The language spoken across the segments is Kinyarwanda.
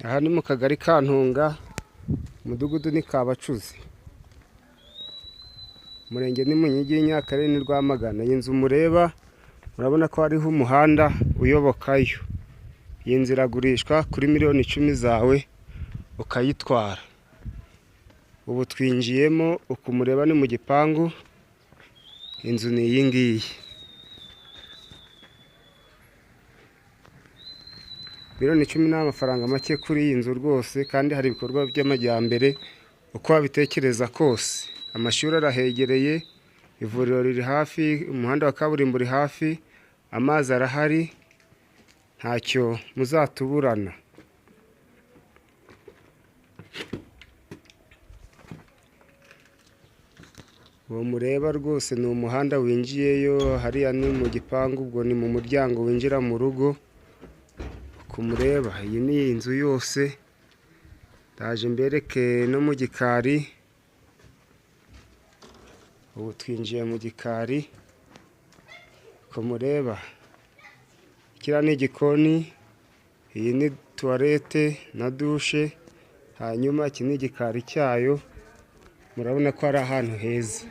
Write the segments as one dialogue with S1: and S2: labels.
S1: Aha ni mu kagari ka Ntunga, umudugudu ni Kabacuzi, umurenge ni Munyiginya, akarere ni Rwamagana. Iyi nzu mureba murabona ko hariho umuhanda uyobokayo. Iyi nzu iragurishwa kuri miliyoni 10 zawe ukayitwara. Ubu twinjiyemo, uku mureba ni mu gipangu, inzu ni iyi ngiyi. Miliyoni 10 ni amafaranga make kuri iyi nzu rwose, kandi hari ibikorwa by'amajyambere uko wabitekereza kose. Amashuri arahegereye, ivuriro riri hafi, umuhanda wa kaburimbo uri hafi, amazi arahari, ntacyo muzatuburana. Uwo mureba rwose ni umuhanda winjiyeyo, hariya ni mu gipangu, ubwo ni mu muryango winjira mu rugo. Uko mureba iyi ni inzu yose, ndaje mbereke no mu gikari. Ubu twinjiye mu gikari, uko mureba kiriya ni igikoni, iyi ni tuwarete na dushe, hanyuma iki ni igikari cyayo. Murabona ko ari ahantu heza.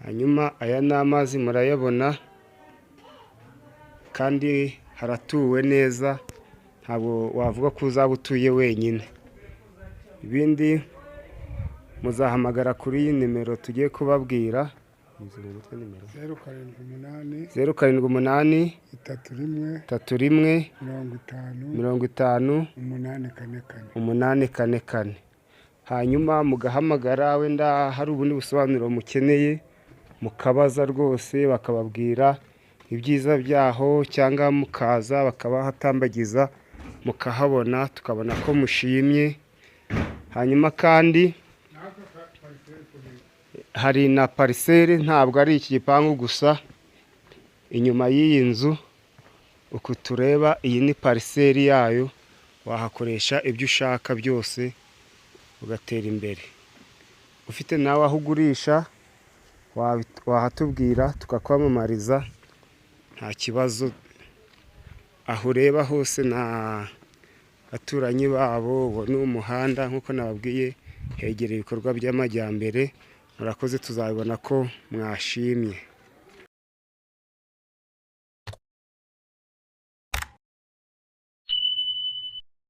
S1: Hanyuma aya ni amazi murayabona, kandi haratuwe neza, ntabwo wavuga ko uzaba utuye wenyine. Ibindi muzahamagara kuri iyi nimero tugiye kubabwira,
S2: 078
S1: 078
S2: 31
S1: 50 844. Hanyuma mugahamagara, wenda hari ubundi busobanuro mukeneye mukabaza rwose, bakababwira ibyiza byaho, cyangwa mukaza bakabahatambagiza mukahabona, tukabona ko mushimye. Hanyuma kandi hari na pariseri, ntabwo ari iki gipangu gusa. Inyuma y'iyi nzu uko tureba, iyi ni pariseri yayo, wahakoresha ibyo ushaka byose ugatera imbere. Ufite nawe aho ugurisha wahatubwira tukakwamamariza, nta kibazo. Aho ureba hose na baturanyi babo, uwo ni umuhanda nk'uko nababwiye, hegereye ibikorwa by'amajyambere. Murakoze, tuzabibona ko mwashimye.